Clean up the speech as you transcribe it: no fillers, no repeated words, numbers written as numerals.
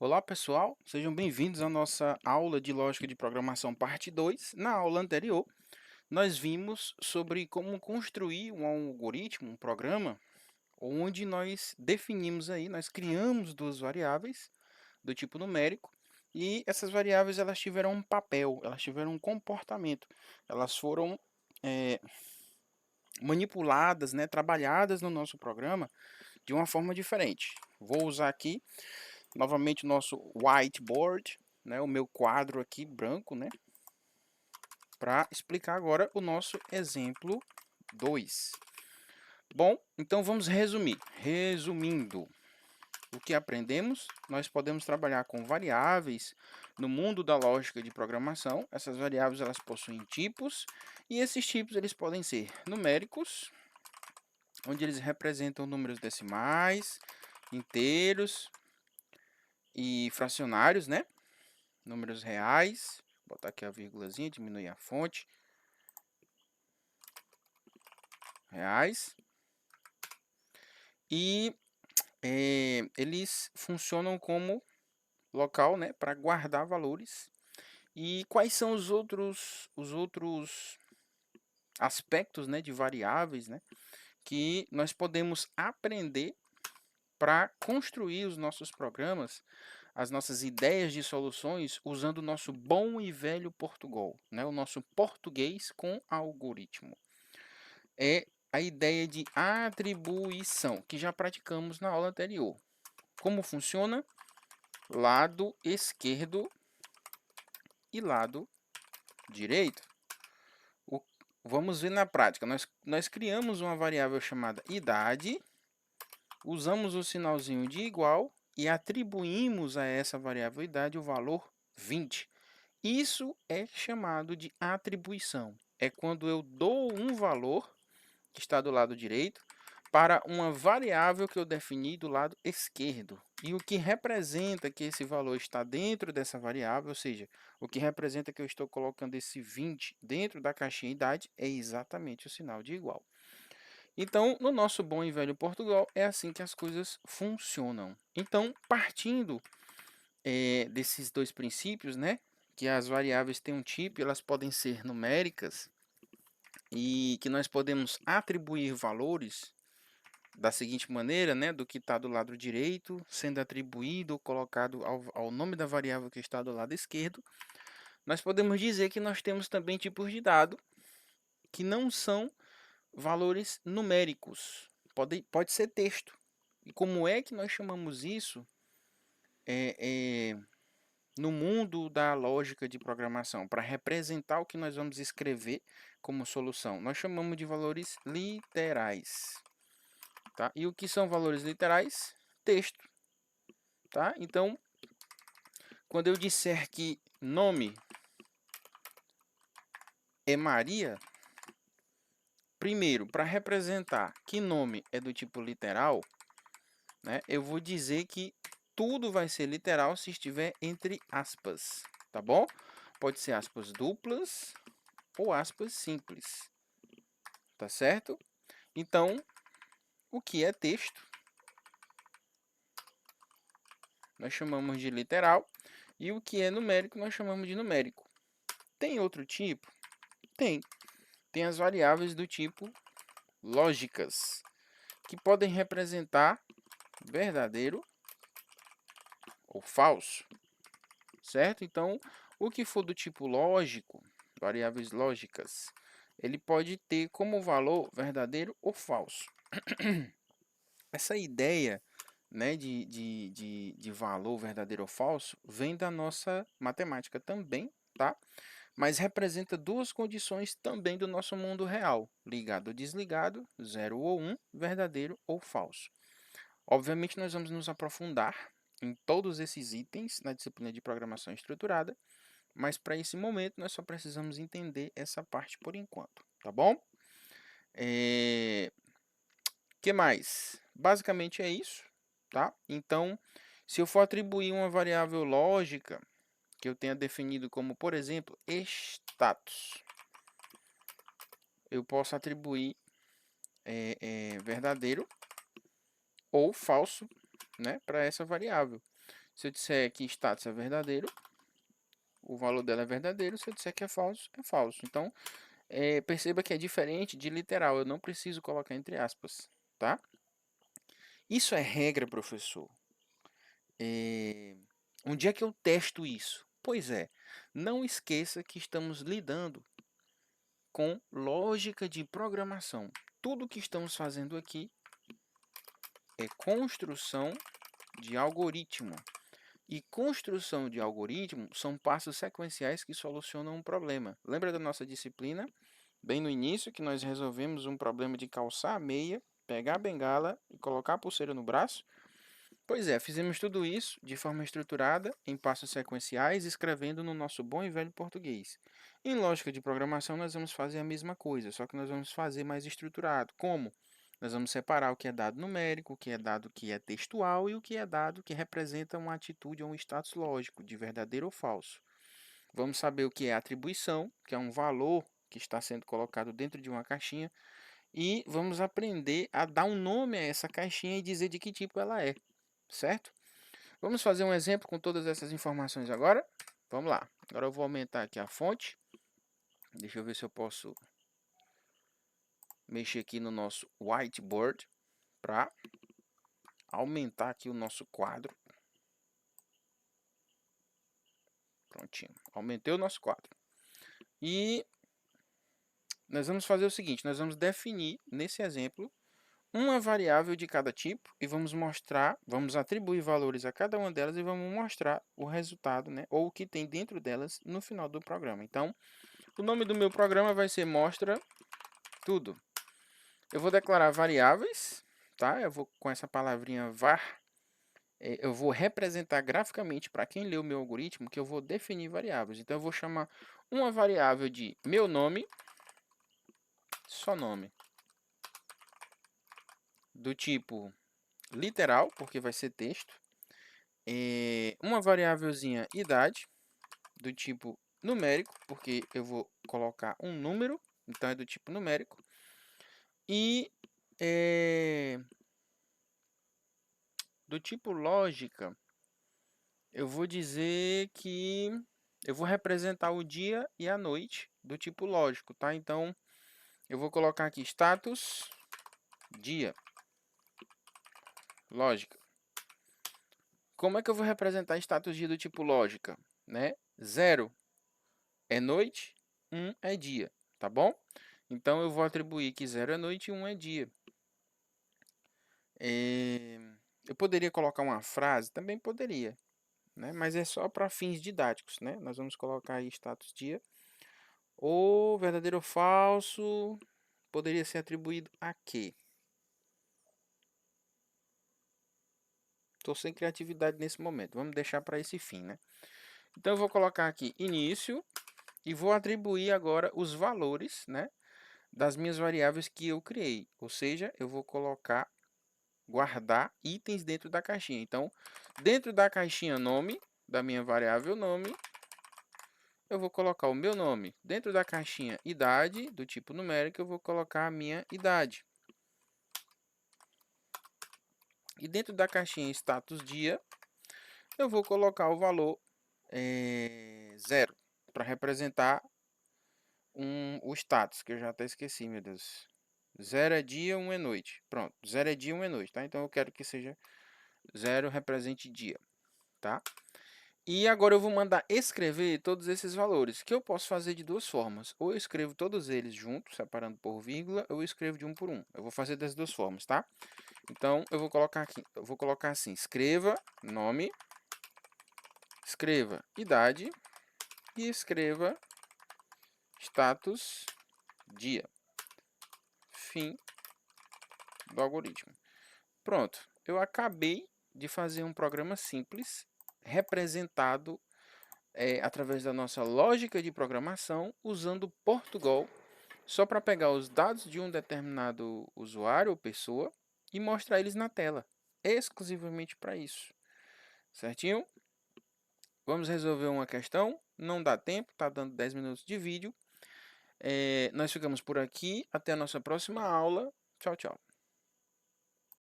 Olá pessoal, sejam bem-vindos à nossa aula de lógica de programação parte 2. Na aula anterior, nós vimos sobre como construir um algoritmo, um programa, onde nós definimos aí, nós criamos duas variáveis do tipo numérico e essas variáveis elas tiveram um papel, elas tiveram um comportamento, elas foram manipuladas, né, trabalhadas no nosso programa de uma forma diferente. Vou usar aqui novamente o nosso whiteboard, né, o meu quadro aqui branco, né, para explicar agora o nosso exemplo 2. Bom, então vamos resumir. Resumindo, o que aprendemos, nós podemos trabalhar com variáveis no mundo da lógica de programação. Essas variáveis elas possuem tipos e esses tipos eles podem ser numéricos, onde eles representam números decimais, inteiros e fracionários, né? Números reais. Vou botar aqui a vírgulazinha, diminuir a fonte. Reais. E eles funcionam como local, né, para guardar valores. E quais são os outros aspectos, né, de variáveis, né, que nós podemos aprender para construir os nossos programas, as nossas ideias de soluções, usando o nosso bom e velho Portugal, né, o nosso português com algoritmo. É a ideia de atribuição, que já praticamos na aula anterior. Como funciona? Lado esquerdo e lado direito. O, vamos ver na prática. Nós criamos uma variável chamada idade, usamos o sinalzinho de igual e atribuímos a essa variável idade o valor 20. Isso é chamado de atribuição. É quando eu dou um valor, que está do lado direito, para uma variável que eu defini do lado esquerdo. E o que representa que esse valor está dentro dessa variável, ou seja, o que representa que eu estou colocando esse 20 dentro da caixinha idade, é exatamente o sinal de igual. Então, no nosso bom e velho Portugal, é assim que as coisas funcionam. Então, partindo desses dois princípios, né, que as variáveis têm um tipo, elas podem ser numéricas, e que nós podemos atribuir valores da seguinte maneira, né, do que está do lado direito, sendo atribuído ou colocado ao nome da variável que está do lado esquerdo, nós podemos dizer que nós temos também tipos de dado que não são valores numéricos, pode ser texto. E como é que nós chamamos isso no mundo da lógica de programação? Para representar o que nós vamos escrever como solução, nós chamamos de valores literais. Tá? E o que são valores literais? Texto. Tá? Então, quando eu disser que nome é Maria, primeiro, para representar que nome é do tipo literal, né, eu vou dizer que tudo vai ser literal se estiver entre aspas, tá bom? Pode ser aspas duplas ou aspas simples, tá certo? Então, o que é texto, nós chamamos de literal, e o que é numérico, nós chamamos de numérico. Tem outro tipo? Tem. Tem as variáveis do tipo lógicas, que podem representar verdadeiro ou falso, certo? Então, o que for do tipo lógico, variáveis lógicas, ele pode ter como valor verdadeiro ou falso. Essa ideia, né, de valor verdadeiro ou falso vem da nossa matemática também, tá? Mas representa duas condições também do nosso mundo real: ligado ou desligado, 0 ou 1, verdadeiro ou falso. Obviamente, nós vamos nos aprofundar em todos esses itens na disciplina de programação estruturada, mas para esse momento nós só precisamos entender essa parte por enquanto, tá bom? Que mais? Basicamente é isso, tá? Então, se eu for atribuir uma variável lógica que eu tenha definido como, por exemplo, status, eu posso atribuir verdadeiro ou falso, né, para essa variável. Se eu disser que status é verdadeiro, o valor dela é verdadeiro. Se eu disser que é falso, é falso. Então, perceba que é diferente de literal. Eu não preciso colocar entre aspas, tá? Isso é regra, professor. Onde é que eu testo isso? Pois é, não esqueça que estamos lidando com lógica de programação. Tudo que estamos fazendo aqui é construção de algoritmo. E construção de algoritmo são passos sequenciais que solucionam um problema. Lembra da nossa disciplina? Bem no início, que nós resolvemos um problema de calçar a meia, pegar a bengala e colocar a pulseira no braço? Pois é, fizemos tudo isso de forma estruturada, em passos sequenciais, escrevendo no nosso bom e velho português. Em lógica de programação, nós vamos fazer a mesma coisa, só que nós vamos fazer mais estruturado. Como? Nós vamos separar o que é dado numérico, o que é dado que é textual e o que é dado que representa uma atitude ou um status lógico, de verdadeiro ou falso. Vamos saber o que é atribuição, que é um valor que está sendo colocado dentro de uma caixinha, e vamos aprender a dar um nome a essa caixinha e dizer de que tipo ela é, certo? Vamos fazer um exemplo com todas essas informações agora? Vamos lá. Agora eu vou aumentar aqui a fonte. Deixa eu ver se eu posso mexer aqui no nosso whiteboard para aumentar aqui o nosso quadro. Prontinho. Aumentei o nosso quadro. E nós vamos fazer o seguinte, nós vamos definir nesse exemplo uma variável de cada tipo e vamos atribuir valores a cada uma delas e vamos mostrar o resultado, né, ou o que tem dentro delas no final do programa. Então, o nome do meu programa vai ser mostra tudo. Eu vou declarar variáveis, tá? Eu vou com essa palavrinha var, eu vou representar graficamente para quem lê o meu algoritmo que eu vou definir variáveis. Então, eu vou chamar uma variável de meu nome, só nome, do tipo literal, porque vai ser texto. Uma variávelzinha idade, do tipo numérico, porque eu vou colocar um número, então é do tipo numérico. E do tipo lógica, eu vou dizer que eu vou representar o dia e a noite do tipo lógico, tá? Então, eu vou colocar aqui status dia, lógica. Como é que eu vou representar status dia do tipo lógica, né? 0 é noite, 1 é dia, tá bom? Então, eu vou atribuir que 0 é noite e 1 é dia. Eu poderia colocar uma frase? Também poderia, né? Mas é só para fins didáticos, né? Nós vamos colocar aí status dia. Ou verdadeiro ou falso poderia ser atribuído a quê? Estou sem criatividade nesse momento. Vamos deixar para esse fim, né? Então, eu vou colocar aqui início e vou atribuir agora os valores, né, das minhas variáveis que eu criei. Ou seja, eu vou colocar, guardar itens dentro da caixinha. Então, dentro da caixinha nome, da minha variável nome, eu vou colocar o meu nome. Dentro da caixinha idade, do tipo numérico, eu vou colocar a minha idade. E dentro da caixinha status dia, eu vou colocar o valor 0 para representar o status, que eu já até esqueci, meu Deus. 0 é dia, 1 é noite. Pronto, 0 é dia, 1 é noite, tá? Então eu quero que seja 0 represente dia, tá? E agora eu vou mandar escrever todos esses valores, que eu posso fazer de duas formas. Ou eu escrevo todos eles juntos, separando por vírgula, ou eu escrevo de um por um. Eu vou fazer das duas formas, tá? Então, eu vou colocar aqui, eu vou colocar assim, escreva nome, escreva idade e escreva status dia. Fim do algoritmo. Pronto, eu acabei de fazer um programa simples, representado através da nossa lógica de programação, usando Portugal, só para pegar os dados de um determinado usuário ou pessoa e mostrar eles na tela, exclusivamente para isso. Certinho? Vamos resolver uma questão. Não dá tempo, está dando 10 minutos de vídeo. Nós ficamos por aqui. Até a nossa próxima aula. Tchau, tchau.